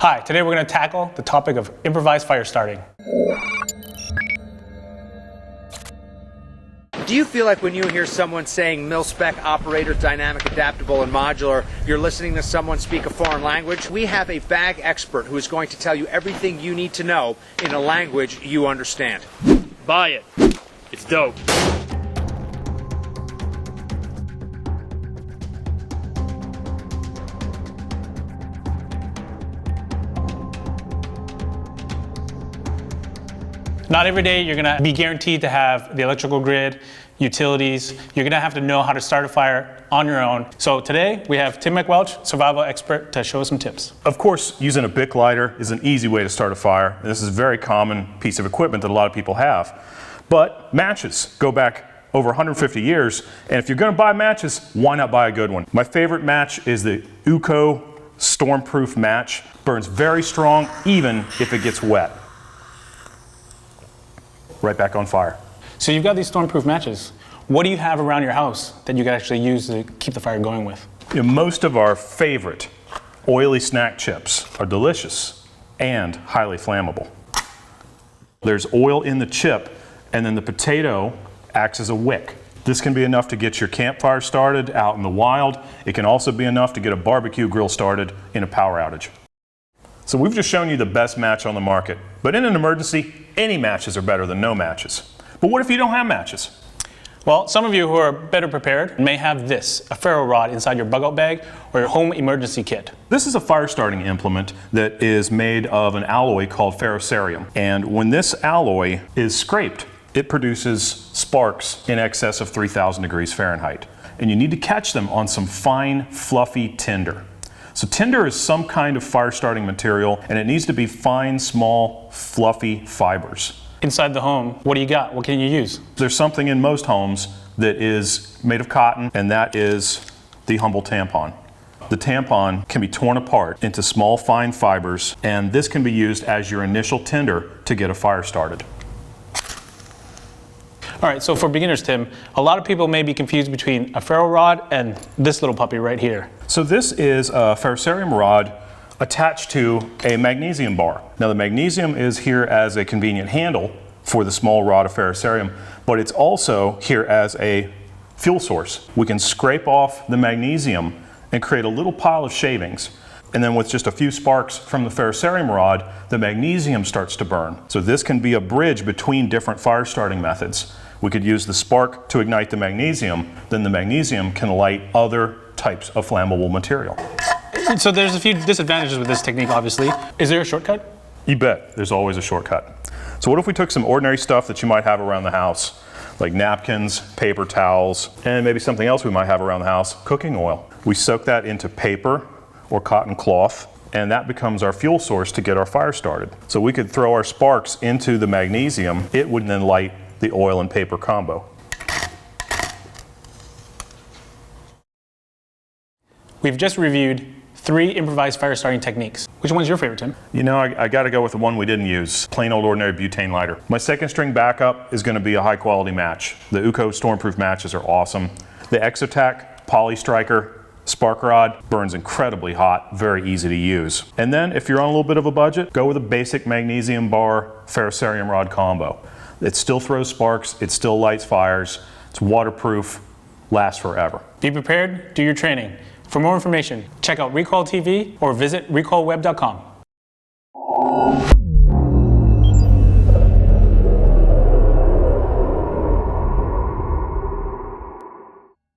Hi, today we're going to tackle the topic of improvised fire starting. Do you feel like when you hear someone saying mil-spec operator, dynamic, adaptable, and modular, you're listening to someone speak a foreign language? We have a bag expert who is going to tell you everything you need to know in a language you understand. Buy it. It's dope. Not every day you're going to be guaranteed to have the electrical grid, utilities. You're going to have to know how to start a fire on your own. So today we have Tim MacWelch, survival expert, to show us some tips. Of course, using a Bic lighter is an easy way to start a fire. This is a very common piece of equipment that a lot of people have. But matches go back over 150 years, and if you're going to buy matches, why not buy a good one? My favorite match is the RECOIL Stormproof match. Burns very strong even if it gets wet. Right back on fire. So you've got these stormproof matches. What do you have around your house that you can actually use to keep the fire going with? Most of our favorite oily snack chips are delicious and highly flammable. There's oil in the chip, and then the potato acts as a wick. This can be enough to get your campfire started out in the wild. It can also be enough to get a barbecue grill started in a power outage. So we've just shown you the best match on the market. But in an emergency, any matches are better than no matches. But what if you don't have matches? Well, some of you who are better prepared may have this, a ferro rod inside your bug-out bag or your home emergency kit. This is a fire starting implement that is made of an alloy called ferrocerium. And when this alloy is scraped, it produces sparks in excess of 3,000 degrees Fahrenheit. And you need to catch them on some fine, fluffy tinder. So tinder is some kind of fire starting material, and it needs to be fine, small, fluffy fibers. Inside the home, what do you got? What can you use? There's something in most homes that is made of cotton, and that is the humble tampon. The tampon can be torn apart into small, fine fibers, and this can be used as your initial tinder to get a fire started. All right, so for beginners, Tim, a lot of people may be confused between a ferro rod and this little puppy right here. So this is a ferrocerium rod attached to a magnesium bar. Now the magnesium is here as a convenient handle for the small rod of ferrocerium, but it's also here as a fuel source. We can scrape off the magnesium and create a little pile of shavings. And then with just a few sparks from the ferrocerium rod, the magnesium starts to burn. So this can be a bridge between different fire starting methods. We could use the spark to ignite the magnesium, then the magnesium can light other types of flammable material. So there's a few disadvantages with this technique, obviously. Is there a shortcut? You bet, there's always a shortcut. So what if we took some ordinary stuff that you might have around the house, like napkins, paper towels, and maybe something else we might have around the house, cooking oil. We soak that into paper or cotton cloth, and that becomes our fuel source to get our fire started. So we could throw our sparks into the magnesium, it would then light the oil and paper combo. We've just reviewed 3 improvised fire starting techniques. Which one's your favorite, Tim? You know, I gotta go with the one we didn't use, plain old ordinary butane lighter. My second string backup is gonna be a high quality match. The RECOIL Stormproof matches are awesome. The Exotac Poly Striker spark rod burns incredibly hot, very easy to use. And then if you're on a little bit of a budget, go with a basic magnesium bar ferrocerium rod combo. It still throws sparks, it still lights fires, it's waterproof, lasts forever. Be prepared, do your training. For more information, check out RECOIL TV or visit recoilweb.com.